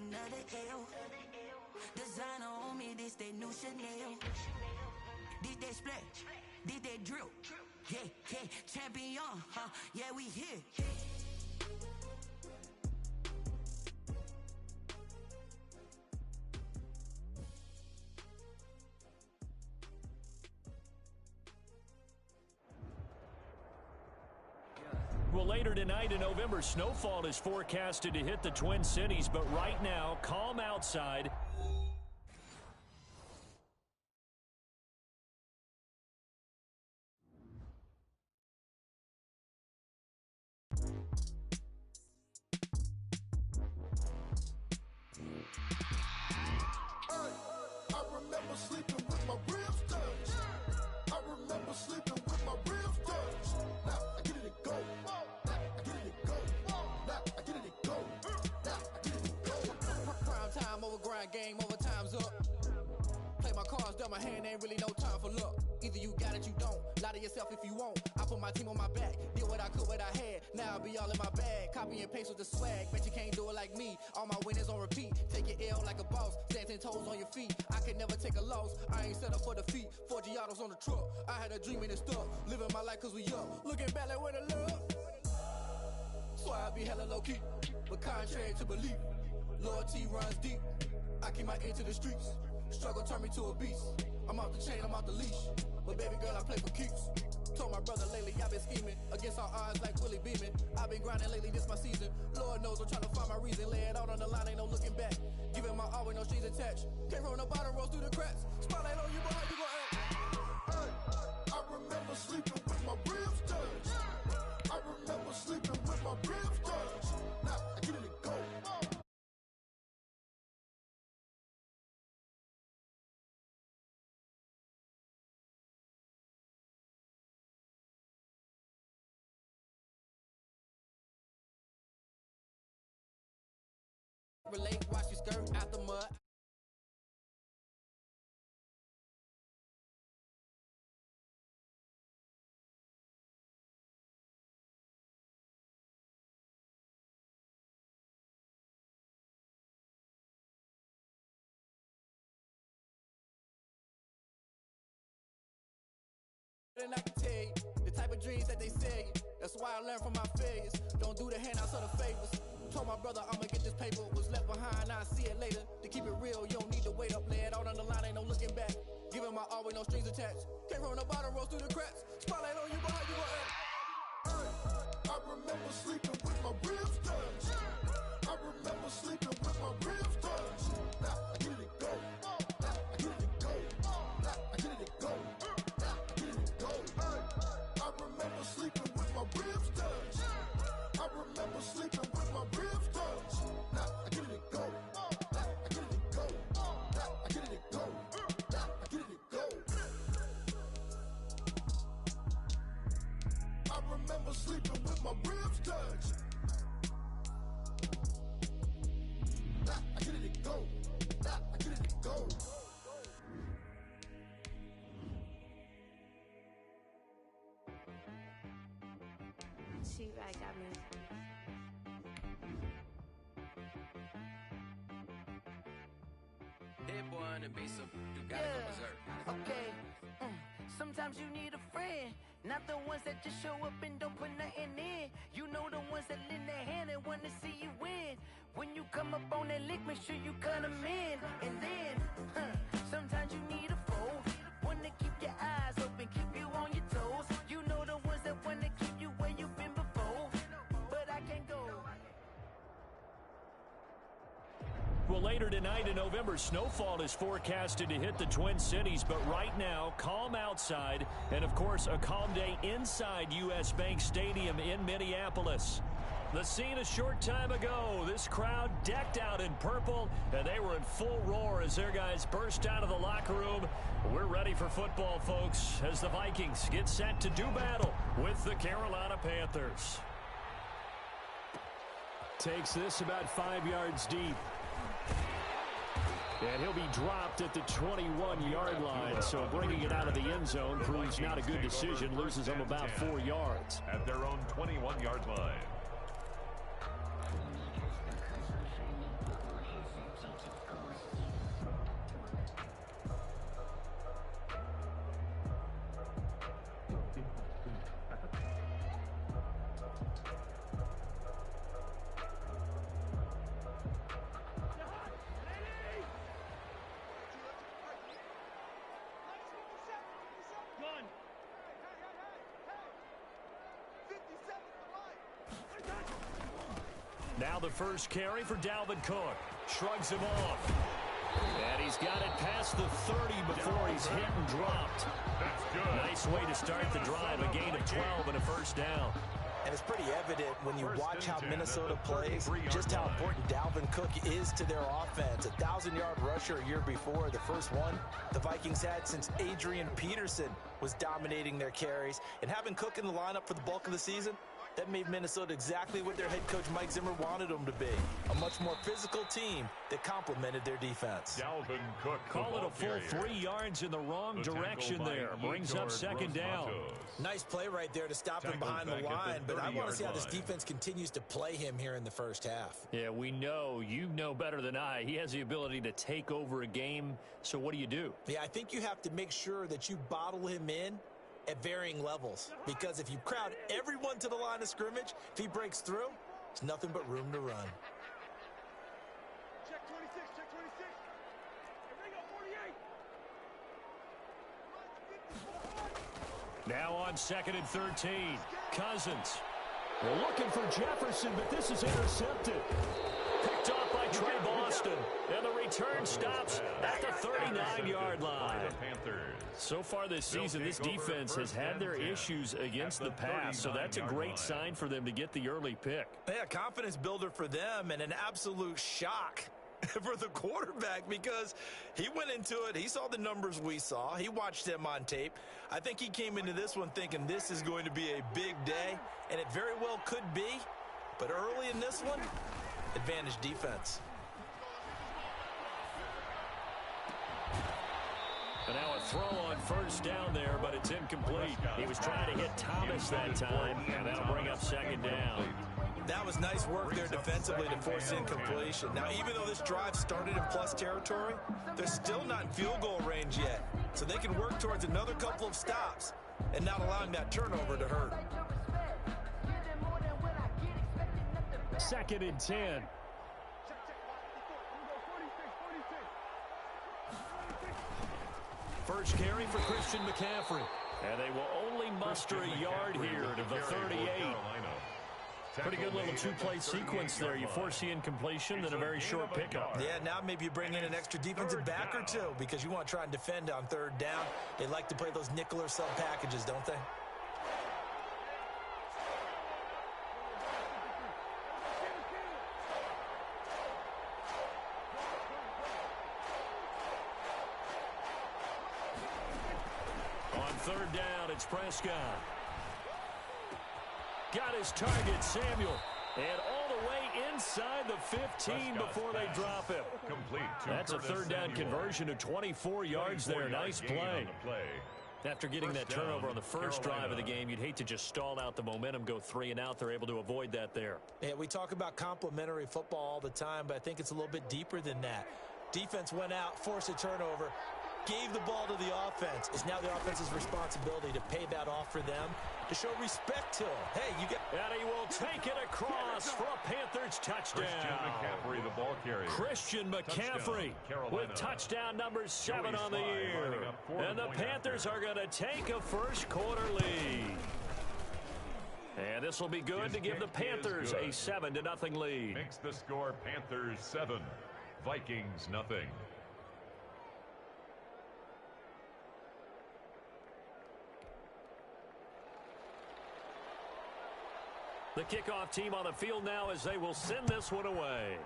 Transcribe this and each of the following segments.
another L. Designer on me, this they new Chanel. This they split, this they drill. Yeah, yeah, champion, huh? Yeah, we here. Well, later tonight in November, snowfall is forecasted to hit the Twin Cities, but right now, calm outside. I remember sleeping with my ribs touched. I remember sleeping with my ribs touched. Now I get it go. Now I get it go. Now I get it go. Now I get it go. Prime time over grind game, overtime's up. Play my cards, dealt my hand, ain't really no time for luck. Either you got it, you don't. Lie to yourself if you won't. I put my team on my back, did what I could, what I had. Now I'll be all in my bag. Copy and paste with the swag. Bet you can't do it like me. All my winners on repeat. Take your L like a boss. Stand 10 toes on your feet. I could never take a loss. I ain't set up for defeat. 4 Giottos on the truck. I had a dream and it stuck. Living my life cause we up. Looking back like where the love. So I be hella low key. But contrary to belief, loyalty runs deep. I keep my ear to the streets. Struggle turned me to a beast. I'm off the chain, I'm off the leash. But baby girl, I play for keeps. Told my brother lately, I've been scheming. Against all odds like Willie Beeman. I've been grinding lately, this my season. Lord knows I'm trying to find my reason. Lay it out on the line, ain't no looking back. Giving my all with no strings attached. Came from the bottom, rose through the cracks. Spotlight on you, but how you gon' act? Hey, I remember sleeping with my ribs touched. I remember sleeping with my ribs touched. Now I get it go. Relate, watch you skirt out the mud. And I can tell you the type of dreams that they sell you. That's why I learned from my failures. Don't do the handouts or the favors. Told my brother I'ma get this paper. Was left behind, I'll see it later. To keep it real, you don't need to wait up. Lay it out on the line, ain't no looking back. Giving my all with no strings attached. Came from the bottom, rose through the cracks. Spotlight on you, but how you gon' act? Hey, I remember sleeping with my ribs touched. I remember sleeping with my ribs touched. Now I get it go. Now I get it go. Now I get it go. Now I get it go. Hey, I remember sleeping with my ribs touched. I remember sleeping with my ribs touched. Now I get it go. Now I get it go. Now I get it go. Now I get it go. I remember sleeping with my ribs touched. Now I get it go. Now I get it go. She right got me. That boy on the beat, so you gotta go berserk. Okay. Sometimes you need a friend, not the ones that just show up and don't put nothing in. You know the ones that lend their hand and want to see you win. When you come up on that lick, make sure you cut them in. And then, sometimes you need a foe, one to keep your eyes open, keep you on your toes. You know the ones that want to keep you where you've been before, but I can't go. Well, later tonight in November, snowfall is forecasted to hit the Twin Cities, but right now, calm outside, and of course, a calm day inside U.S. Bank Stadium in Minneapolis. The scene a short time ago, this crowd decked out in purple, and they were in full roar as their guys burst out of the locker room. We're ready for football, folks, as the Vikings get set to do battle with the Carolina Panthers. Takes this about 5 yards deep. And he'll be dropped at the 21-yard line, so bringing it out of the end zone proves not a good decision, loses them about 4 yards. At their own 21-yard line. Now the first carry for Dalvin Cook. Shrugs him off. And he's got it past the 30 before he's hit and dropped. Nice way to start the drive. A gain of 12 and a first down. And it's pretty evident when you watch how Minnesota plays, just how important Dalvin Cook is to their offense. A 1,000-yard rusher a year before, the first one the Vikings had since Adrian Peterson was dominating their carries. And having Cook in the lineup for the bulk of the season, that made Minnesota exactly what their head coach Mike Zimmer wanted them to be. A much more physical team that complemented their defense. Dalvin Cook. Call it a full 3 yards in the wrong direction there. Brings up second down. Nice play right there to stop him behind the line, but I want to see how this defense continues to play him here in the first half. Yeah, we know. You know better than I. He has the ability to take over a game, so what do? Yeah, I think you have to make sure that you bottle him in at varying levels, because if you crowd everyone to the line of scrimmage, if he breaks through, there's nothing but room to run. Check 26, check 26. Bring up 48. Now on 2nd and 13. Cousins. They're looking for Jefferson, but this is intercepted. Picked off by Trey Boston. And the return stops at the 39-yard line. So far this season, this defense has had their issues against the pass, so that's a great sign for them to get the early pick. Yeah, confidence builder for them and an absolute shock for the quarterback, because he went into it, he saw the numbers we saw, he watched them on tape. I think he came into this one thinking this is going to be a big day, and it very well could be, but early in this one, advantage defense. And now a throw on first down there, but it's incomplete. He was trying to hit Thomas that time, and that'll bring up second down. That was nice work there defensively to force incompletion. Now, even though this drive started in plus territory, they're still not in field goal range yet. So they can work towards another couple of stops and not allowing that turnover to hurt. 2nd and 10. First carry for Christian McCaffrey. And they will only muster a yard here to the 38. Pretty good little two-play sequence there. You force the incompletion, then a very short pickup. Yeah, now maybe you bring in an extra defensive back or two, because you want to try and defend on 3rd down. They like to play those nickel or sub packages, don't they? On 3rd down, it's Prescott. Got his target, Samuel. And all the way inside the 15 before they drop him. That's a 3rd down conversion of 24 yards there. Nice play. After getting that turnover on the first drive of the game, you'd hate to just stall out the momentum, go 3 and out. They're able to avoid that there. Yeah, we talk about complementary football all the time, but I think it's a little bit deeper than that. Defense went out, forced a turnover, gave the ball to the offense. It's now the offense's responsibility to pay that off for them, to show respect to him. Hey, you got... And he will take it across for a Panthers touchdown. Christian McCaffrey, the ball carrier. Christian McCaffrey with touchdown number 7 on the year. And the Panthers are going to take a first quarter lead. And this will be good to give the Panthers a 7-0 lead. Makes the score Panthers 7, Vikings nothing. The kickoff team on the field now as they will send this one away.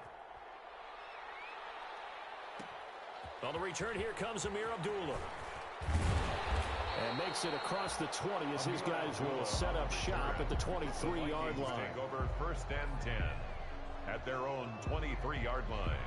On the return, here comes Amir Abdullah. And makes it across the 20 as his guys will set up shop at the 23-yard line. Take over 1st and 10 at their own 23-yard line.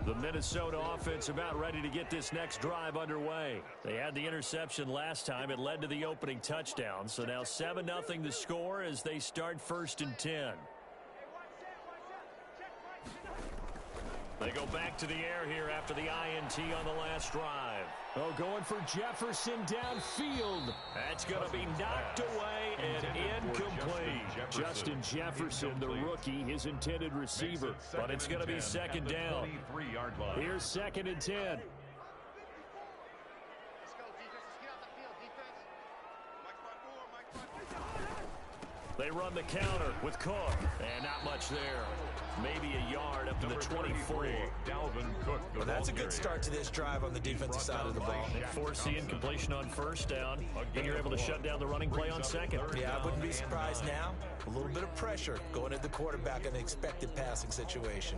The Minnesota offense about ready to get this next drive underway. They had the interception last time. It led to the opening touchdown. So now 7-0 the score as they start 1st and 10. They go back to the air here after the INT on the last drive. Oh, going for Jefferson downfield. That's going to be knocked away and incomplete. Justin Jefferson, the rookie, his intended receiver. But it's going to be second down. Here's 2nd and 10. They run the counter with Cook, and not much there. Maybe a yard up to the 24. Well, that's a good start to this drive on the defensive side of the ball. They force the incompletion on first down, and you're able to shut down the running play on second. Yeah, I wouldn't be surprised now. A little bit of pressure going at the quarterback in an expected passing situation.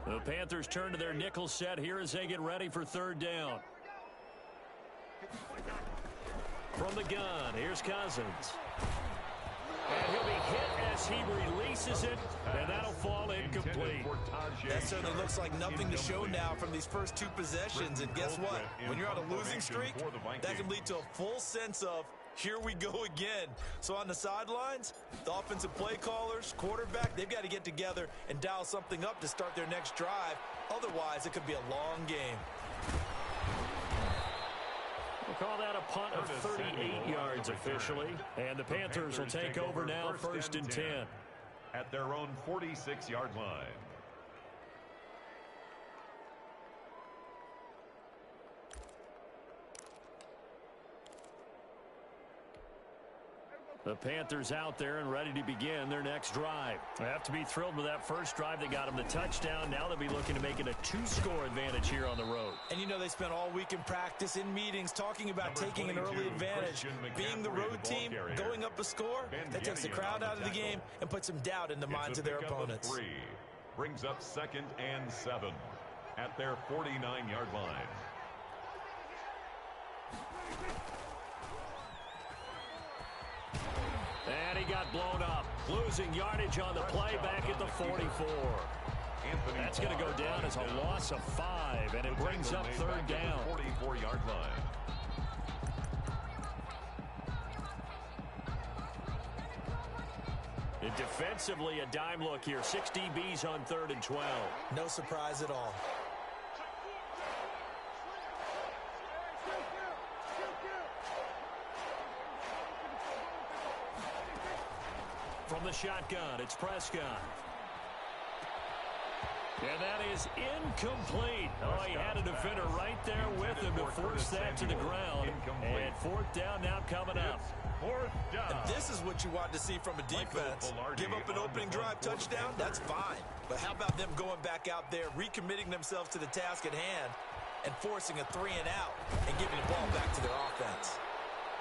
The Panthers turn to their nickel set here as they get ready for 3rd down. From the gun, here's Cousins. And he'll be hit as he releases it, and that'll fall incomplete. That certainly looks like nothing to show now from these first 2 possessions. And guess what? When you're on a losing streak, that can lead to a full sense of, here we go again. So on the sidelines, the offensive play callers, quarterback, they've got to get together and dial something up to start their next drive. Otherwise, it could be a long game. We'll call that a punt of 38 yards officially. And the Panthers will take over now, 1st and 10. At their own 46-yard line. The Panthers out there and ready to begin their next drive. They have to be thrilled with that first drive. They got them the touchdown. Now they'll be looking to make it a 2-score advantage here on the road. And you know they spent all week in practice, in meetings, talking about taking an early advantage. Being the road team, going up a score, that takes the crowd out of the game and puts some doubt in the minds of their opponents. 3 brings up 2nd and 7 at their 49-yard line. And he got blown up. Losing yardage on the play back at the 44. That's going to go down as a loss of 5, and it brings up 3rd down. 44-yard line. And defensively, a dime look here. 6 DBs on 3rd and 12. No surprise at all. From the shotgun, it's Prescott. And that is incomplete. Oh, he had a defender right there with him to force that to the ground. And 4th down now coming up. 4th down. And this is what you want to see from a defense. Give up an opening drive touchdown, that's fine. But how about them going back out there, recommitting themselves to the task at hand, and forcing a 3 and out, and giving the ball back to their offense.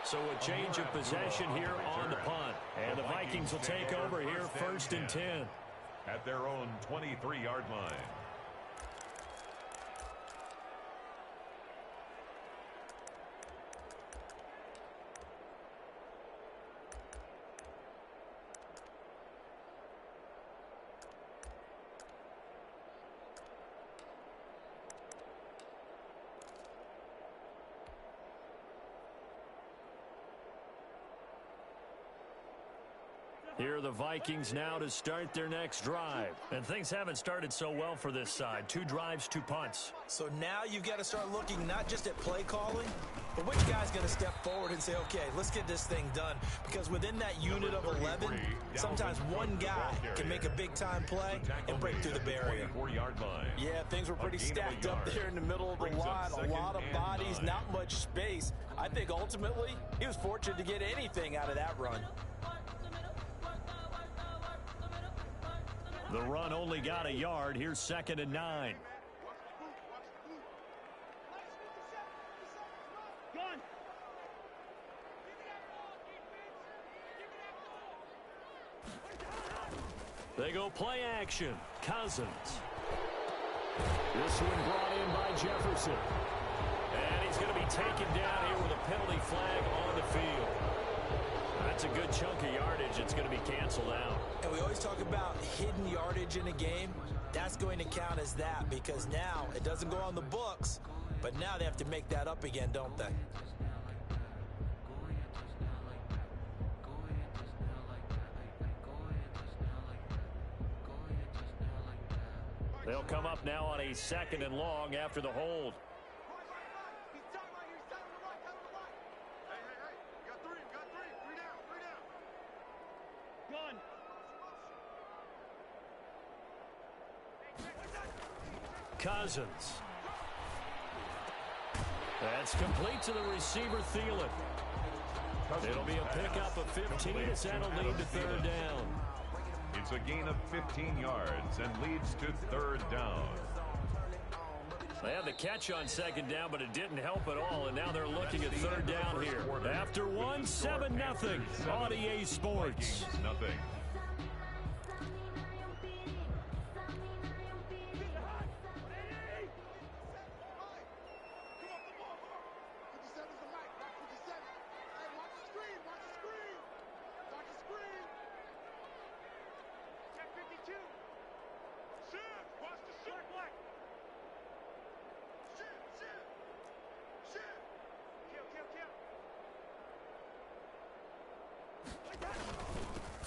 So a change of possession here on the punt. And the Vikings will take over here, 1st and 10. At their own 23-yard line. Here are the Vikings now to start their next drive. And things haven't started so well for this side. 2 drives, 2 punts. So now you've got to start looking not just at play calling, but which guy's going to step forward and say, okay, let's get this thing done. Because within that unit of 11, sometimes one guy can make a big-time play and break through the barrier. Yeah, things were pretty stacked up there in the middle of the line. A lot of bodies, not much space. I think ultimately he was fortunate to get anything out of that run. The run only got a yard. Here's 2nd and 9. They go play action. Cousins. This one brought in by Jefferson. And he's going to be taken down here with a penalty flag on the field. That's a good chunk of yardage. It's going to be canceled out. And we always talk about hidden yardage in a game. That's going to count as that because now it doesn't go on the books, but now they have to make that up again, don't they? They'll come up now on a 2nd and long after the hold. Cousins. That's complete to the receiver, Thielen. It'll be a pickup of 15 as that'll lead to 3rd down. It's a gain of 15 yards and leads to 3rd down. They had the catch on 2nd down, but it didn't help at all, and now they're looking at 3rd down here. After 7-0 on EA Sports. Nothing.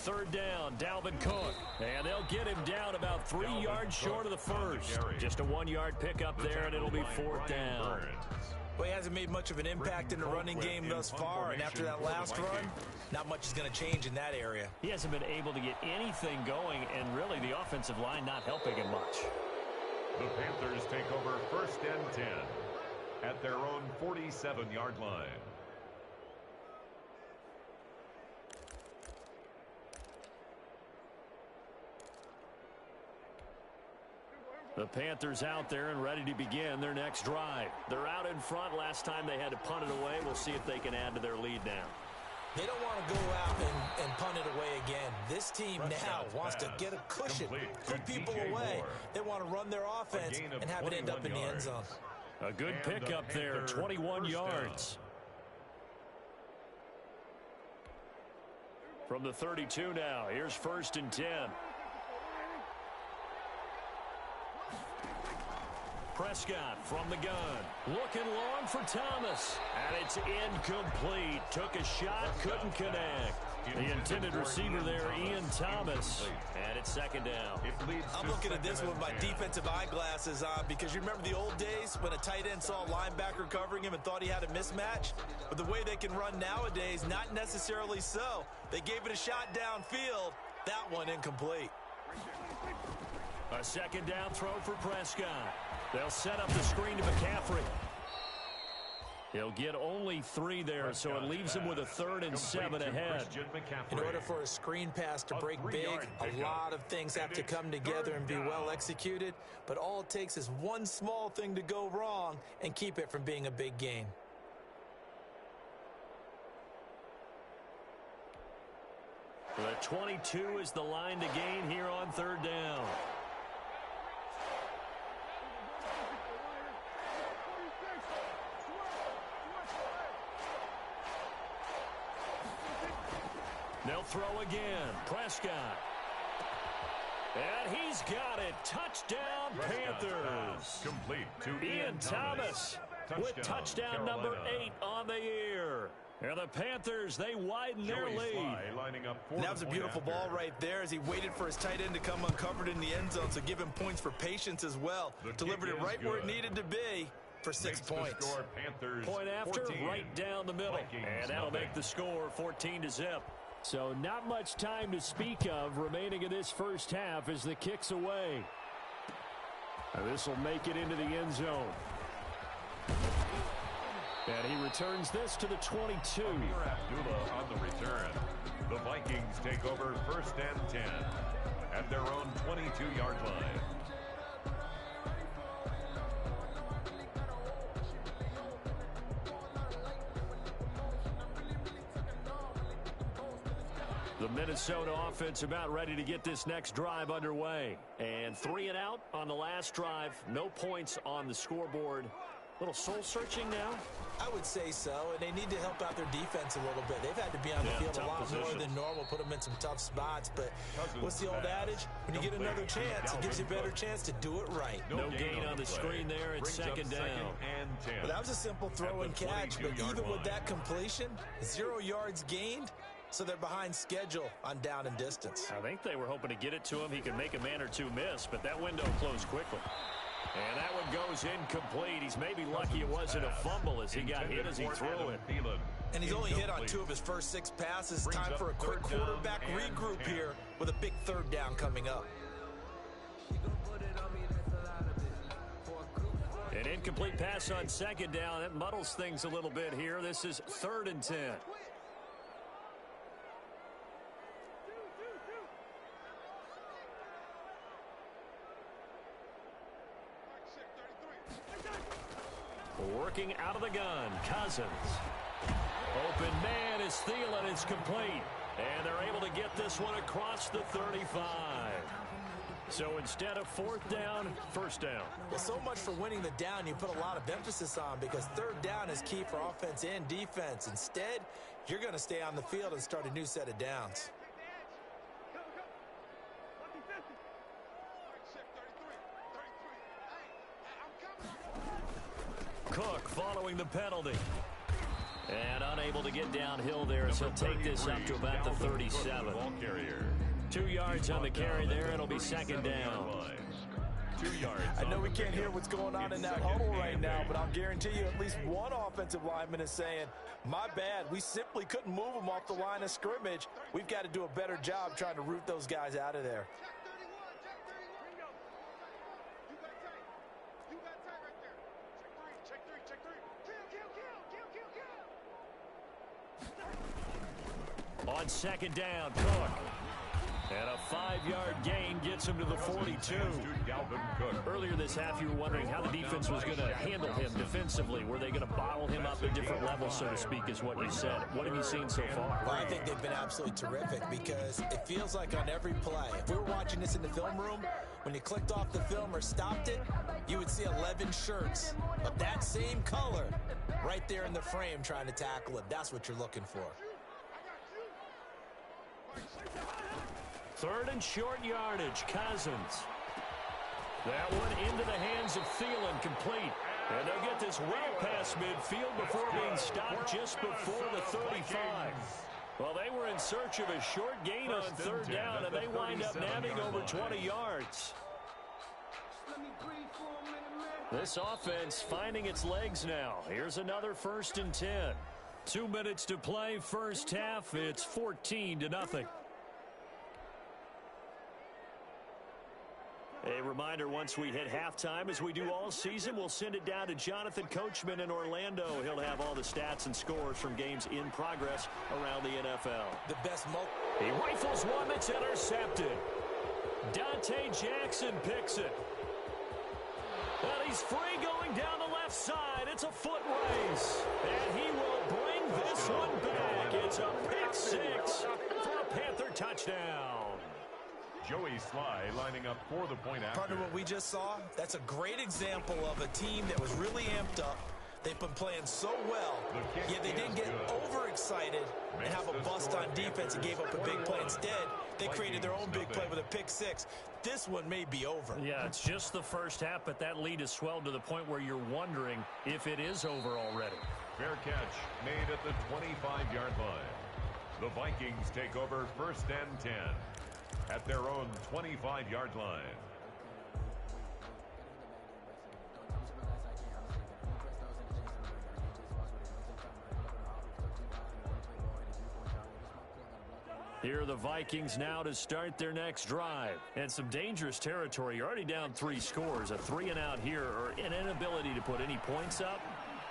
Third down, Dalvin Cook. And they'll get him down about 3 yards short of the first. Just a 1-yard pickup there, and it'll be 4th down. Well, he hasn't made much of an impact in the running game thus far, and after that last run, not much is going to change in that area. He hasn't been able to get anything going, and really the offensive line not helping him much. The Panthers take over 1st and 10 at their own 47-yard line. The Panthers out there and ready to begin their next drive. They're out in front. Last time they had to punt it away. We'll see if they can add to their lead now. They don't want to go out and punt it away again. This team now wants to get a cushion, put people away. They want to run their offense and have it end up in the end zone. A good pickup there, 21 yards. From the 32 now, here's 1st and 10. Prescott from the gun. Looking long for Thomas. And it's incomplete. Took a shot, couldn't connect. The intended receiver there, Ian Thomas. And it's 2nd down. I'm looking at this with my defensive eyeglasses on because you remember the old days when a tight end saw a linebacker covering him and thought he had a mismatch? But the way they can run nowadays, not necessarily so. They gave it a shot downfield. That one incomplete. A 2nd down throw for Prescott. They'll set up the screen to McCaffrey. He'll get only 3 there, so it leaves him with a 3rd and 7 ahead. In order for a screen pass to break big, a lot of things have to come together and be well executed, but all it takes is one small thing to go wrong and keep it from being a big gain. The 22 is the line to gain here on 3rd down. They'll throw again. Prescott. And he's got it. Touchdown, Panthers. Complete to Ian Thomas with touchdown number 8 on the year. And the Panthers, they widen their lead. And that was a beautiful ball right there as he waited for his tight end to come uncovered in the end zone, so give him points for patience as well. Delivered it right where it needed to be for 6 points. Point after, right down the middle. And that'll make the score 14-0. So not much time to speak of remaining in this first half as the kick's away. And this will make it into the end zone. And he returns this to the 22. Abdullah on the return. The Vikings take over 1st and 10 at their own 22-yard line. The Minnesota offense about ready to get this next drive underway. And 3 and out on the last drive. No points on the scoreboard. Little soul-searching now? I would say so, and they need to help out their defense a little bit. They've had to be on the field a lot more than normal, put them in some tough spots. But what's the old adage? When you get another chance, it gives you a better chance to do it right. No gain on the screen there. It's 2nd down. Well, that was a simple throw and catch, but even with that completion, 0 yards gained, so they're behind schedule on down and distance. I think they were hoping to get it to him. He could make a man or two miss, but that window closed quickly. And that one goes incomplete. He's maybe lucky it wasn't a fumble as he got hit as he threw it. And he's only hit on 2 of his first 6 passes. Time for a quick quarterback regroup here with a big 3rd down coming up. An incomplete pass on 2nd down. That muddles things a little bit here. This is 3rd and 10. Working out of the gun, Cousins. Open man is Thielen. It's complete. And they're able to get this one across the 35. So instead of 4th down, 1st down. Well, so much for winning the down you put a lot of emphasis on, because 3rd down is key for offense and defense. Instead, you're going to stay on the field and start a new set of downs. Cook following the penalty. And unable to get downhill there as he'll take this up to about the 37. 2 yards on the carry there. It'll be 2nd down. 2 yards. I know we can't hear what's going on in that huddle right now, but I'll guarantee you at least one offensive lineman is saying, my bad, we simply couldn't move them off the line of scrimmage. We've got to do a better job trying to root those guys out of there. On 2nd down, Cook. And a 5-yard gain gets him to the 42. Earlier this half, you were wondering how the defense was going to handle him defensively. Were they going to bottle him up at different levels, so to speak, is what you said. What have you seen so far? Well, I think they've been absolutely terrific, because it feels like on every play, if we were watching this in the film room, when you clicked off the film or stopped it, you would see 11 shirts of that same color right there in the frame trying to tackle him. That's what you're looking for. 3rd and short yardage, Cousins. That one into the hands of Thielen, complete. And they'll get this well past midfield before being stopped just before the 35. Well, they were in search of a short gain on 3rd down, and they wind up nabbing over 20 yards. This offense finding its legs now. Here's another 1st and 10. 2 minutes to play, first half. It's 14-0. A reminder, once we hit halftime, as we do all season, we'll send it down to Jonathan Coachman in Orlando. He'll have all the stats and scores from games in progress around the NFL. The best He rifles one that's intercepted. Dante Jackson picks it. And he's free going down the left side. It's a foot race. And he will bring this one back. It's a pick 6 for a Panther touchdown. Joey Sly lining up for the point after. Partner, what we just saw, that's a great example of a team that was really amped up. They've been playing so well, yet they didn't get overexcited and have a bust on defense and gave up a big play. Instead, they created their own big play with a pick 6. This one may be over. Yeah, it's just the first half, but that lead has swelled to the point where you're wondering if it is over already. Fair catch made at the 25-yard line. The Vikings take over 1st and 10 at their own 25-yard line. Here are the Vikings now to start their next drive. And some dangerous territory. You're already down 3 scores. A 3-and-out here, or an inability to put any points up.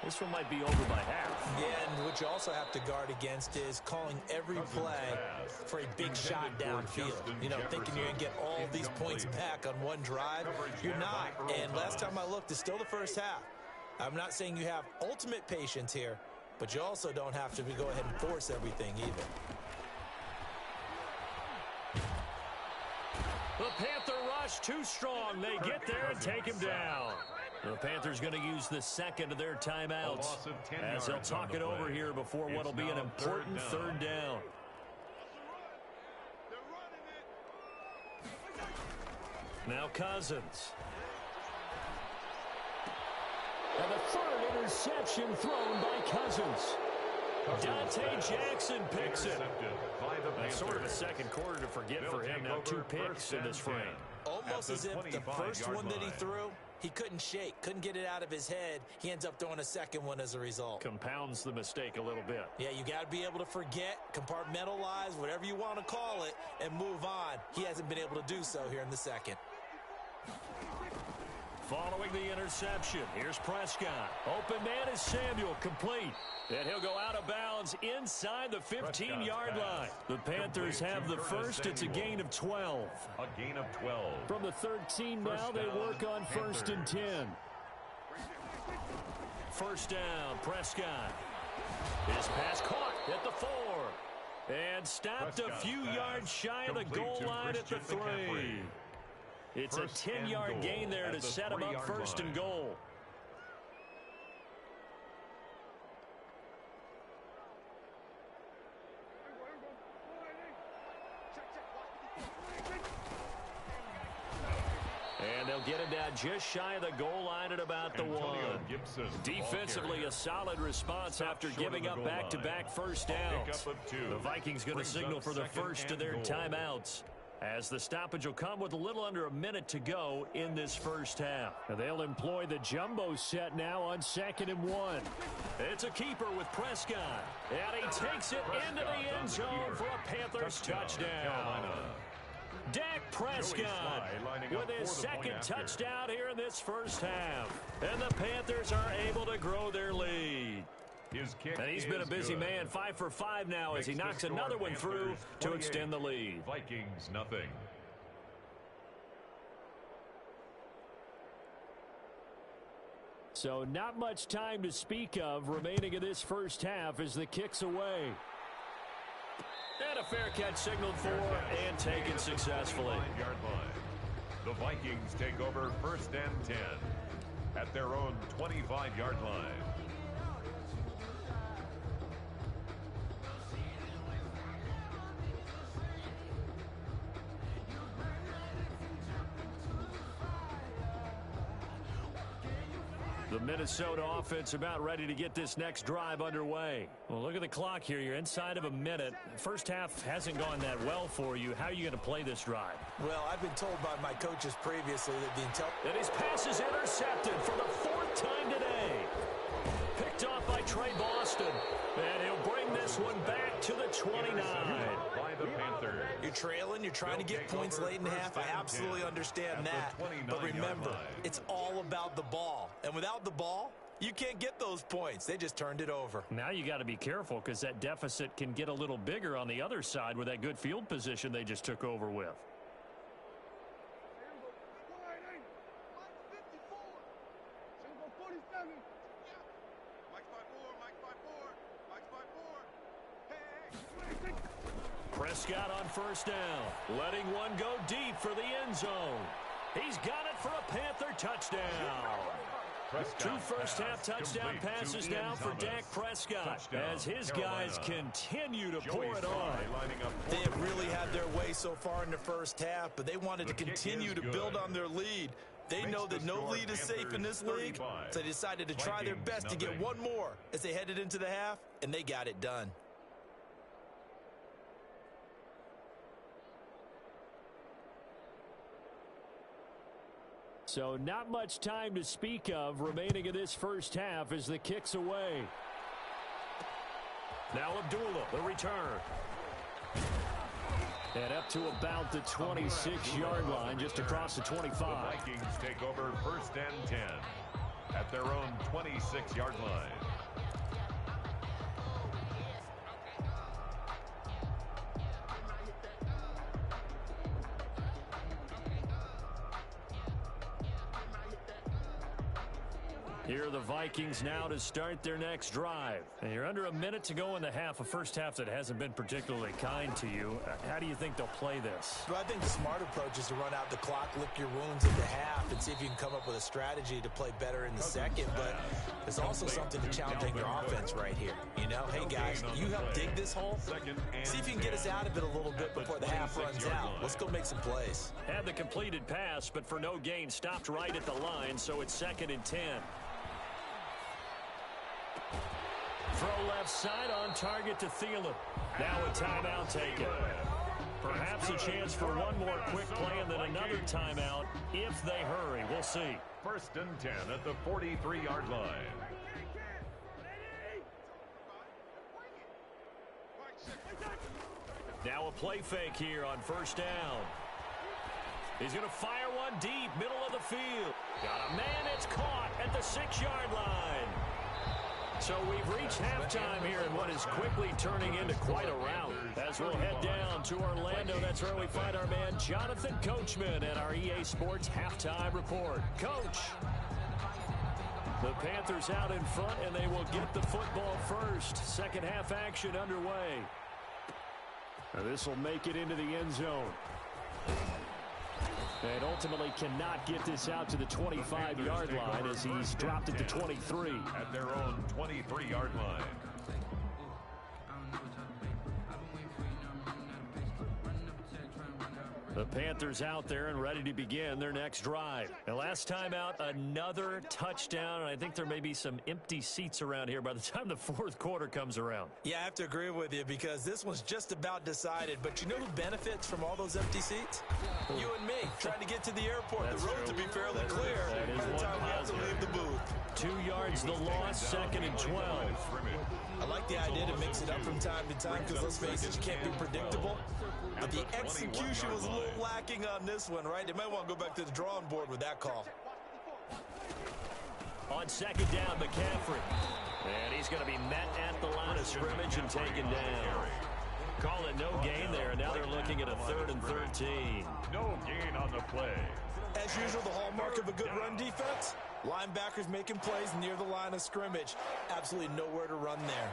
This one might be over by half. Yeah, and what you also have to guard against is calling every play for a big shot downfield. You know, thinking you're going to get all of these points back on one drive. You're not. And last time I looked, it's still the first half. I'm not saying you have ultimate patience here, but you also don't have to go ahead and force everything either. The Panther rush too strong. They get there and take him down. The Panthers going to use the second of their timeouts as they'll talk it over here before what will be an important 3rd down. Now Cousins. And the 3rd interception thrown by Cousins. Dante Jackson picks it. That's sort of a second quarter to forget for him. Now 2 picks in this frame. Almost as if the first one that he threw, he couldn't shake, couldn't get it out of his head. He ends up throwing a second one as a result. Compounds the mistake a little bit. Yeah, you got to be able to forget, compartmentalize, whatever you want to call it, and move on. He hasn't been able to do so here in the second. Following the interception, here's Prescott. Open man is Samuel, complete. And he'll go out of bounds inside the 15-yard line. The Panthers have the first. It's a gain of 12. A gain of 12. From the 13 now, they work on first and 10. First down, Prescott. His pass caught at the 4. And stopped a few yards shy of the goal line at the 3. It's a 10-yard gain there to set him up first and goal. And they'll get it down just shy of the goal line at about the 1. Defensively, a solid response after giving up back-to-back first downs. The Vikings going to signal for the first of their timeouts, as the stoppage will come with a little under a minute to go in this first half. They'll employ the jumbo set now on 2nd and 1. It's a keeper with Prescott, and he takes it into the end zone for a Panthers touchdown. Dak Prescott with his second touchdown here in this first half. And the Panthers are able to grow their lead. And he's been a busy man, 5 for 5 now as he knocks another one through to extend the lead. Vikings nothing. So not much time to speak of remaining in this first half as the kick's away. And a fair catch signaled for and taken successfully. The Vikings take over first and 10 at their own 25-yard line. The Minnesota offense about ready to get this next drive underway. Well, look at the clock here. You're inside of a minute. First half hasn't gone that well for you. How are you going to play this drive? Well, I've been told by my coaches previously that the and his pass is intercepted for the 4th time today. Picked off by Trey Boston. And he'll bring this one back to the 29. By the Panthers. You're trailing. You're trying to get points late in the half. I absolutely understand that. But remember, it's all about the ball. And without the ball, you can't get those points. They just turned it over. Now you got to be careful because that deficit can get a little bigger on the other side with that good field position they just took over with. Prescott on first down, letting one go deep for the end zone. He's got it for a Panther touchdown. Two first-half touchdown passes now for Dak Prescott as his guys continue to pour it on. They have really had their way so far in the first half, but they wanted to continue to build on their lead. They know that no lead is safe in this league, so they decided to try their best to get one more as they headed into the half, and they got it done. So not much time to speak of remaining in this first half as the kick's away. Now Abdullah, the return. And up to about the 26-yard line, just across the 25. The Vikings take over first and 10 at their own 26-yard line. Here are the Vikings now to start their next drive. And you're under a minute to go in the half, a first half that hasn't been particularly kind to you. How do you think they'll play this? Well, I think the smart approach is to run out the clock, lick your wounds at the half, and see if you can come up with a strategy to play better in the second. But there's also something to challenging your offense right here. You know, hey, guys, you help dig this hole. See if you can get us out of it a little bit before the half runs out. Let's go make some plays. Had the completed pass, but for no gain, stopped right at the line, so it's 2nd and 10. Throw left side on target to Thielen. Now a timeout taken. Perhaps a chance for one more quick play and then another timeout if they hurry. We'll see. 1st and 10 at the 43-yard line. Now a play fake here on 1st down. He's going to fire one deep, middle of the field. Got a man, it's caught at the 6-yard line. So we've reached halftime here in what is quickly turning into quite a rout. As we'll head down to Orlando, that's where we find our man Jonathan Coachman at our EA Sports Halftime Report. Coach, the Panthers out in front, and they will get the football first. Second half action underway. Now this will make it into the end zone. And ultimately cannot get this out to the 25-yard line as he's dropped it to 23. At their own 23-yard line. The Panthers out there and ready to begin their next drive. And last time out, another touchdown. And I think there may be some empty seats around here by the time the fourth quarter comes around. Yeah, I have to agree with you because this one's just about decided. But you know who benefits from all those empty seats? You and me, trying to get to the airport. That's the road true. to be fairly clear by the time we have to leave the booth. 2 yards the loss, 2nd and 12. I like the idea to mix it up from time to time because, let's face it, you can't be predictable. But the execution was a little lacking on this one, right? They might want to go back to the drawing board with that call. On 2nd down, McCaffrey. And he's going to be met at the line of scrimmage and taken down. Call it no gain there. Now they're looking at a 3rd and 13. No gain on the play. As usual, the hallmark of a good run defense, linebackers making plays near the line of scrimmage. Absolutely nowhere to run there.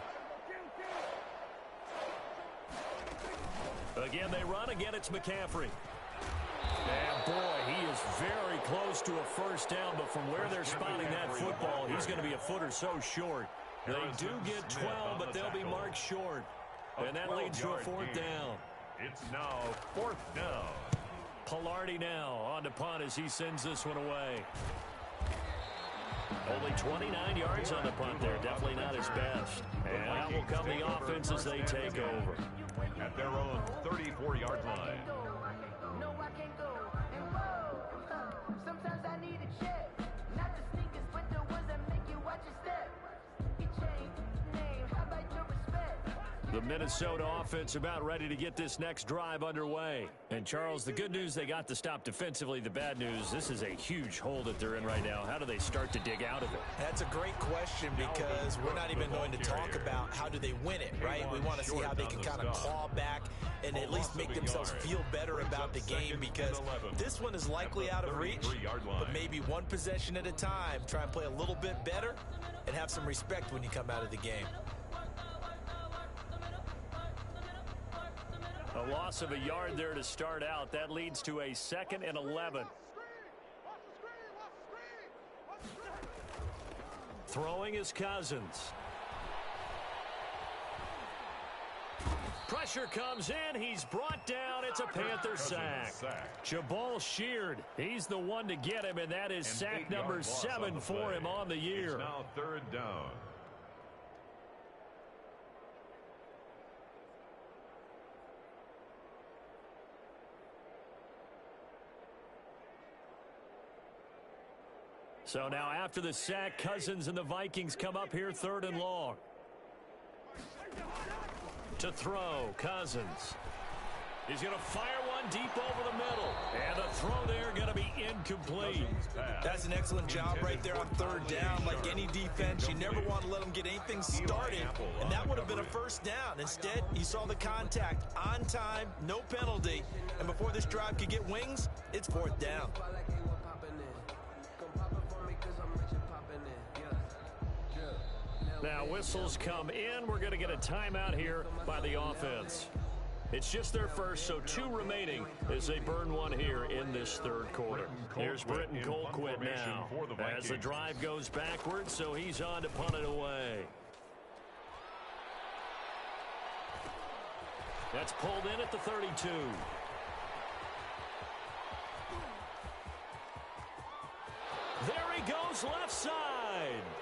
Again, they run. Again, it's McCaffrey. And, boy, he is very close to a first down, but from where they're spotting that football, he's going to be a foot or so short. They do get 12, but they'll be marked short. And that leads to a 4th down. It's now 4th down. Pilardi now on to punt as he sends this one away. Only 29 yards on the punt there. Definitely not his best. And out will come the offense as they take over. At their own 34-yard line. No, I can't go. And whoa, sometimes I need a check. Not the sneakers, but the ones that make you watch your step. You change name, how about your respect? The Minnesota offense about ready to get this next drive underway. And, Charles, the good news, they got to stop defensively. The bad news, this is a huge hole that they're in right now. How do they start to dig out of it? That's a great question because we're not even going to talk about how do they win it, right? We want to see how they can kind of claw back and at least make themselves feel better about the game because this one is likely out of reach, but maybe one possession at a time. Try and play a little bit better and have some respect when you come out of the game. A loss of a yard there to start out. That leads to a 2nd and 11. Throwing is Cousins. Pressure comes in. He's brought down. It's a Panther sack. Jabal Sheard. He's the one to get him, and that is sack number 7 for him on the year. It's now 3rd down. So now after the sack, Cousins and the Vikings come up here 3rd and long. To throw, Cousins. He's going to fire one deep over the middle. And the throw there going to be incomplete. That's an excellent job right there on 3rd down. Like any defense, you never want to let them get anything started. And that would have been a 1st down. Instead, you saw the contact on time, no penalty. And before this drive could get wings, it's 4th down. Now whistles come in. We're going to get a timeout here by the offense. It's just their first, so 2 remaining as they burn one here in this 3rd quarter. Here's Britton Colquitt now as the drive goes backwards, so he's on to punt it away. That's pulled in at the 32. There he goes left side.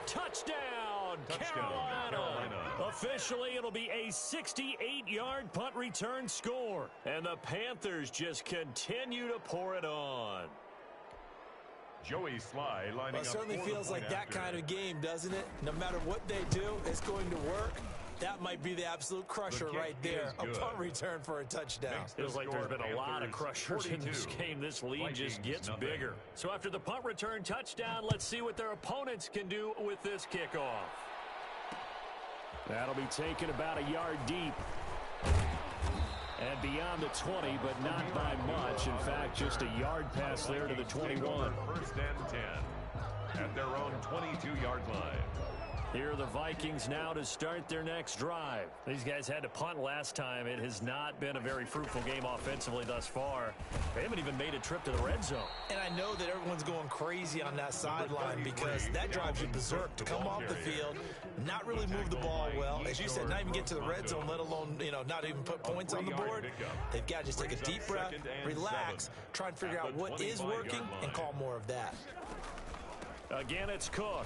Touchdown, touchdown, Carolina. Officially, it'll be a 68-yard punt return score. And the Panthers just continue to pour it on. Joey Sly lining up. It certainly feels like that kind of game, doesn't it? No matter what they do, it's going to work. That might be the absolute crusher right there. A punt return for a touchdown. Feels like there's been a lot of crushers in this game. This lead just gets bigger. So after the punt return touchdown, let's see what their opponents can do with this kickoff. That'll be taken about a yard deep. And beyond the 20, but not by much. In fact, just a yard pass there to the 21. First and 10 at their own 22-yard line. Here are the Vikings now to start their next drive. These guys had to punt last time. It has not been a very fruitful game offensively thus far. They haven't even made a trip to the red zone. And I know that everyone's going crazy on that sideline because that drives you berserk to come off the field, not really move the ball well. As you said, not even get to the red zone, let alone, not even put points on the board. They've got to just take a deep breath, relax, try and figure out what is working and call more of that. Again, it's Cook.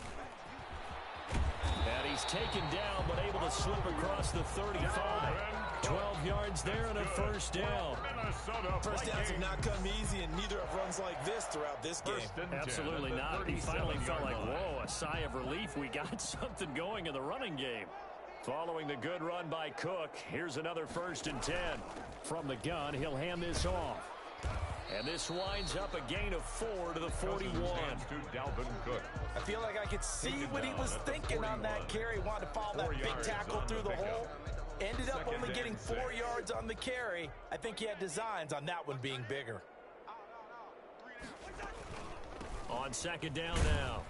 And he's taken down, but able to slip across the 35. 12 yards there and a first down. First downs have not come easy, and neither have runs like this throughout this game. Absolutely not. He finally felt like, whoa, a sigh of relief. We got something going in the running game. Following the good run by Cook, here's another 1st and 10. From the gun, he'll hand this off. And this winds up a gain of 4 to the 41. I feel like I could see what he was thinking on that carry. Wanted to follow that big tackle through the hole. Ended up only getting 4 yards on the carry. I think he had designs on that one being bigger. On 2nd down now,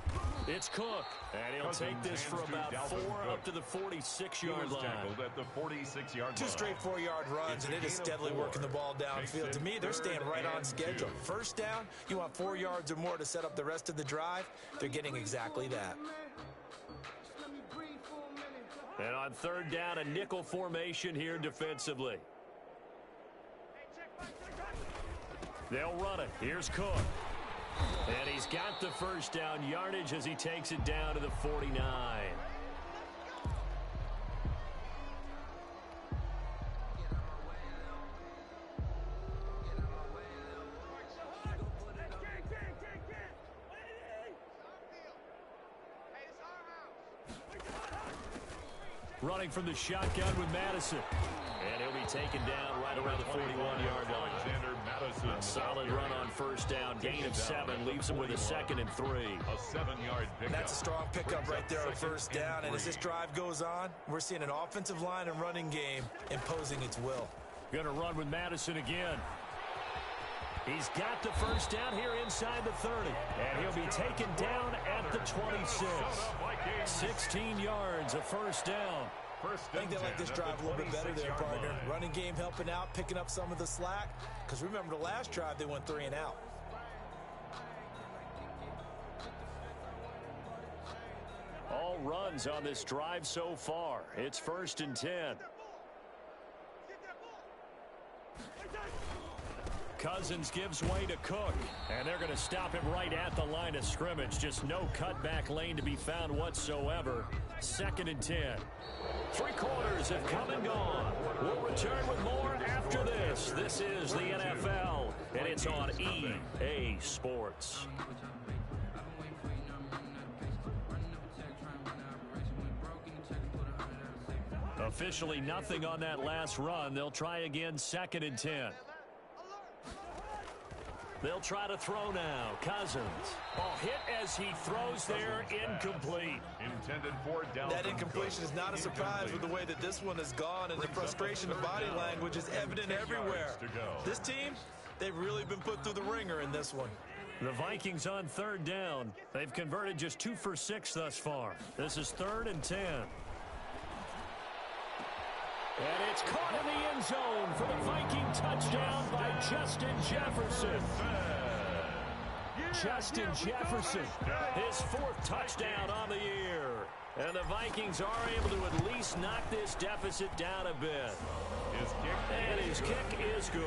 it's Cook. And he'll take this for about 4 up to the 46-yard line. At the 46-yard 2 straight 4-yard runs, and it is steadily working the ball downfield. To me, they're staying right on schedule. First down, you want 4 yards or more to set up the rest of the drive. They're getting exactly that. And on 3rd down, a nickel formation here defensively. They'll run it. Here's Cook. And he's got the first down yardage as he takes it down to the 49. Running from the shotgun with Madison. And he'll be taken down right around the 41-yard line. A solid run on 1st down. Gain of 7 leaves him with a 2nd and 3. A 7-yard pickup. That's a strong pickup right there on 1st down. And as this drive goes on, we're seeing an offensive line and running game imposing its will. Going to run with Madison again. He's got the first down here inside the 30. And he'll be taken down at the 26. 16 yards, a 1st down. I think they like this drive a little bit better there, partner. Running game helping out, picking up some of the slack. Because remember the last drive, they went 3 and out. All runs on this drive so far. It's 1st and 10. Cousins gives way to Cook. And they're going to stop him right at the line of scrimmage. Just no cutback lane to be found whatsoever. 2nd and 10. 3 quarters have come and gone. We'll return with more after this. This is the NFL, and it's on EA Sports. Officially nothing on that last run. They'll try again, 2nd and 10. They'll try to throw now. Cousins. Ball hit as he throws there, incomplete. Intended for down. That incompletion is not a surprise with the way that this one has gone, and the frustration of body language is evident everywhere. This team, they've really been put through the ringer in this one. The Vikings on 3rd down. They've converted just 2 for 6 thus far. This is 3rd and 10. And it's caught in the end zone for the Viking touchdown by Justin Jefferson. Justin Jefferson, his 4th touchdown on the year. And the Vikings are able to at least knock this deficit down a bit. His kick is good.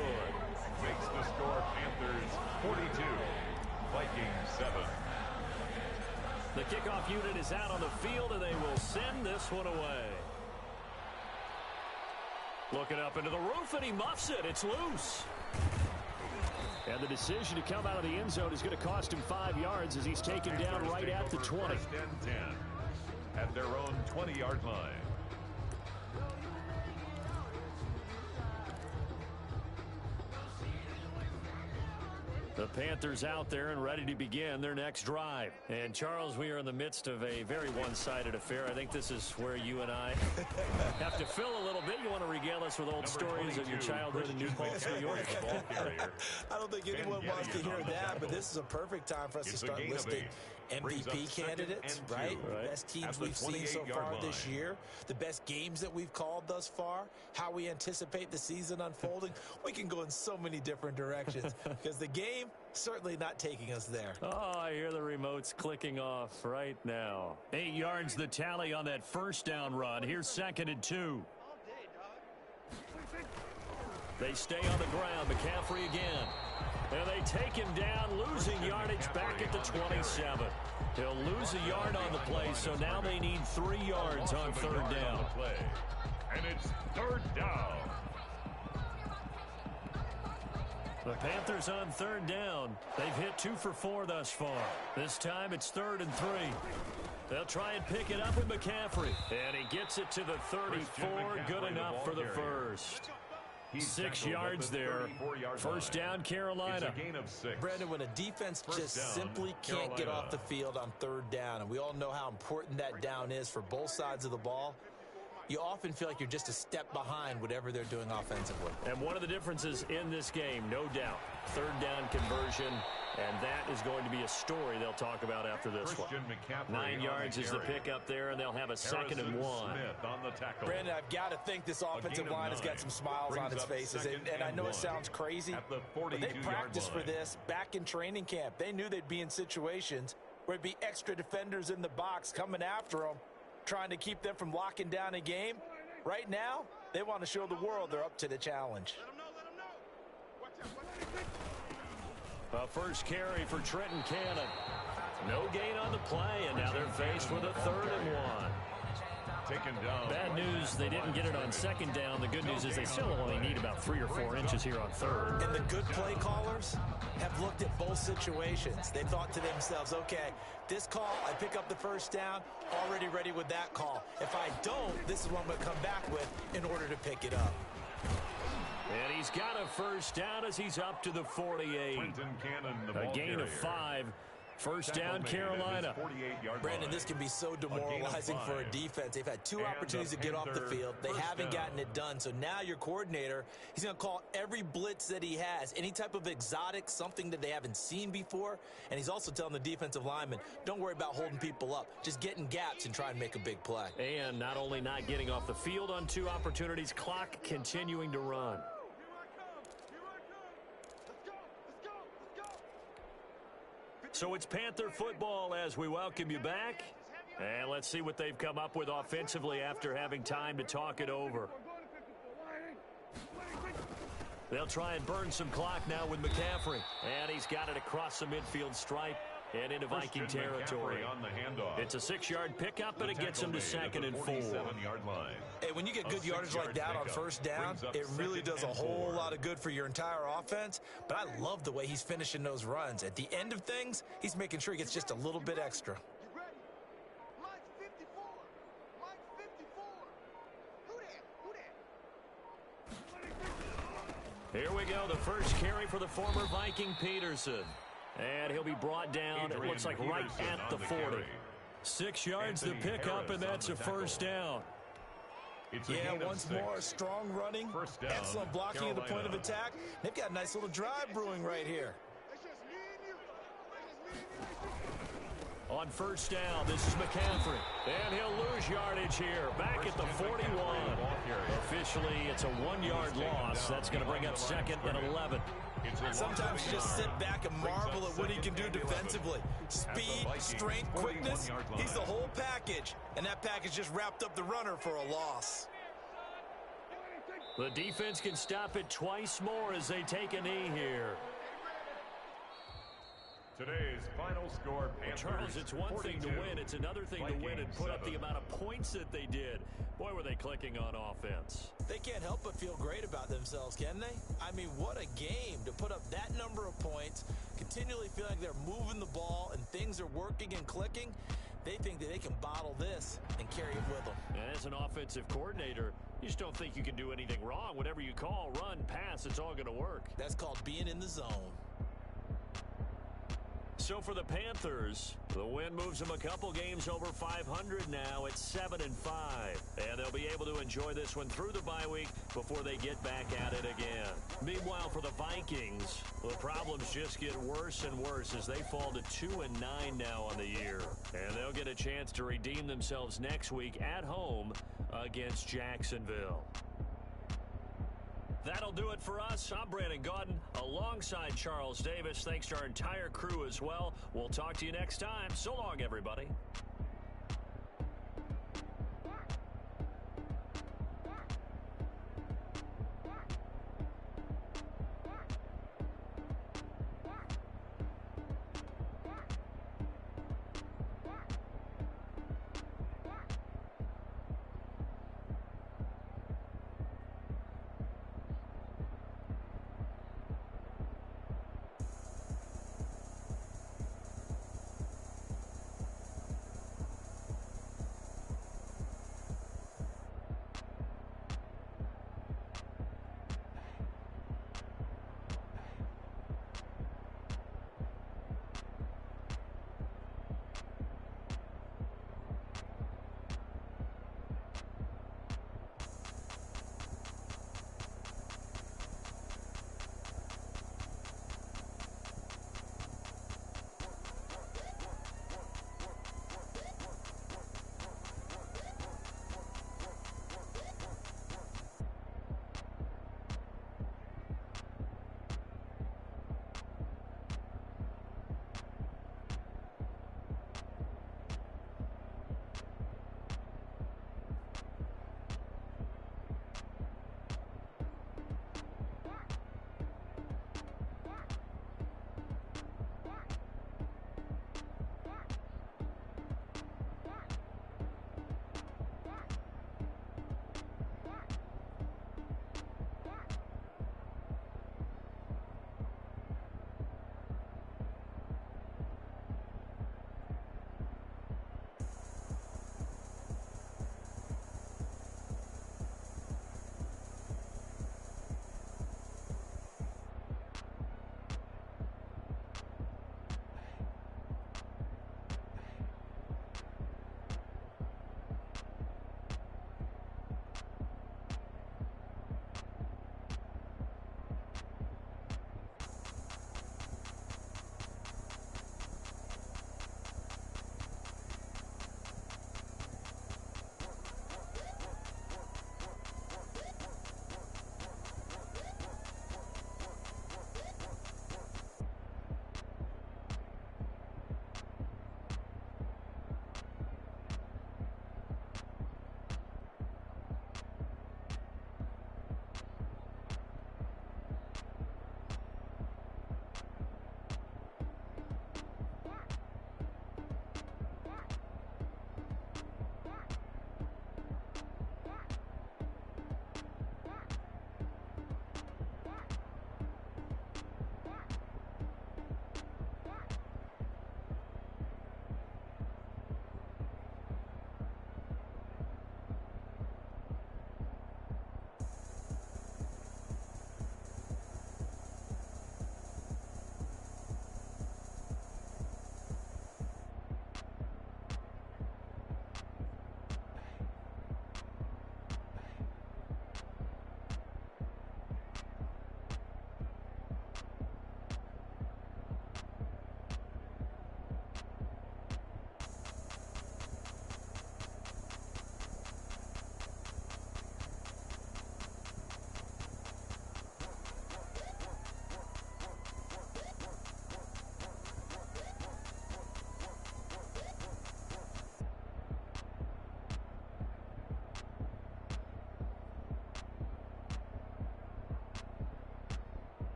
Makes the score Panthers 42, Vikings 7. The kickoff unit is out on the field, and they will send this one away. Looking up into the roof, and he muffs it. It's loose. And the decision to come out of the end zone is going to cost him 5 yards as he's taken down right at the 20. First and 10 at their own 20-yard line. The Panthers out there and ready to begin their next drive. And, Charles, we are in the midst of a very one-sided affair. I think this is where you and I have to fill a little bit. You want to regale us with old stories of your childhood in New Paltz, New York. I don't think anyone wants to hear that, but this is a perfect time for us to start listing MVP candidates, right? Best teams we've seen so far this year, the best games that we've called thus far, how we anticipate the season unfolding. We can go in so many different directions because the game certainly not taking us there. Oh, I hear the remotes clicking off right now. 8 yards the tally on that first down run. Here's 2nd and 2. They stay on the ground. McCaffrey again. And they take him down, losing yardage back at the 27. He'll lose a yard on the play, so now they need 3 yards on 3rd down. And it's 3rd down. The Panthers on 3rd down. They've hit 2 for 4 thus far. This time it's 3rd and 3. They'll try and pick it up with McCaffrey. And he gets it to the 34. Good enough for the first. 6 yards there. First down, Carolina. It's a gain of 6. Brandon, when a defense just simply can't get off the field on 3rd down, and we all know how important that down is for both sides of the ball, you often feel like you're just a step behind whatever they're doing offensively. And one of the differences in this game, no doubt, 3rd down conversion, and that is going to be a story they'll talk about after this one. 9 yards is the pickup there, and they'll have a 2nd and 1. On the tackle. Brandon, I've got to think this offensive line has got some smiles on its faces, and I know it sounds crazy, but they practiced for this back in training camp. They knew they'd be in situations where it'd be extra defenders in the box coming after them, trying to keep them from locking down a game. Right now, they want to show the world they're up to the challenge. A first carry for Trenton Cannon. No gain on the play, and now they're faced with a 3rd and 1. Taken down. Bad news, they didn't get it on 2nd down. The good news is they still only need about 3 or 4 inches here on 3rd. And the good play callers have looked at both situations. They thought to themselves, okay, this call, I pick up the first down, already ready with that call. If I don't, this is what I'm going to come back with in order to pick it up. And he's got a first down as he's up to the 48. A gain of 5. First down, Carolina. Brandon, this can be so demoralizing for a defense. They've had 2 opportunities to get off the field. They haven't gotten it done. So now your coordinator, he's going to call every blitz that he has, any type of exotic, something that they haven't seen before. And he's also telling the defensive lineman, don't worry about holding people up. Just get in gaps and try and make a big play. And not only not getting off the field on 2 opportunities, clock continuing to run. So it's Panther football as we welcome you back. And let's see what they've come up with offensively after having time to talk it over. They'll try and burn some clock now with McCaffrey. And he's got it across the midfield stripe and into Viking territory. It's a 6-yard pickup, and it gets him to 2nd and 4. Hey, when you get good yardage like that on first down, it really does a whole lot of good for your entire offense. But I love the way he's finishing those runs. At the end of things, he's making sure he gets just a little bit extra. Here we go, the first carry for the former Viking Peterson. And he'll be brought down, it looks like right at the 40. 6 yards the pickup, and that's a first down. Yeah, once more, strong running, excellent blocking at the point of attack. They've got a nice little drive brewing right here. On first down, this is McCaffrey. And he'll lose yardage here, back at the 41. Officially, it's a 1-yard loss. That's going to bring up 2nd and 11. Sometimes you just sit back and marvel at what he can do defensively. Speed, strength, quickness, he's the whole package. And that package just wrapped up the runner for a loss. The defense can stop it twice more as they take a knee here. Today's final score, Panthers Charles, it's one 42, thing to win. It's another thing to win and put up the amount of points that they did. Boy, were they clicking on offense. They can't help but feel great about themselves, can they? I mean, what a game to put up that number of points, continually feeling like they're moving the ball and things are working and clicking. They think that they can bottle this and carry it with them. And as an offensive coordinator, you just don't think you can do anything wrong. Whatever you call, run, pass, it's all going to work. That's called being in the zone. So for the Panthers, the win moves them a couple games over 500 now at 7-5. And they'll be able to enjoy this one through the bye week before they get back at it again. Meanwhile, for the Vikings, the problems just get worse and worse as they fall to 2-9 now on the year. And they'll get a chance to redeem themselves next week at home against Jacksonville. That'll do it for us. I'm Brandon Gaudin alongside Charles Davis. Thanks to our entire crew as well. We'll talk to you next time. So long, everybody.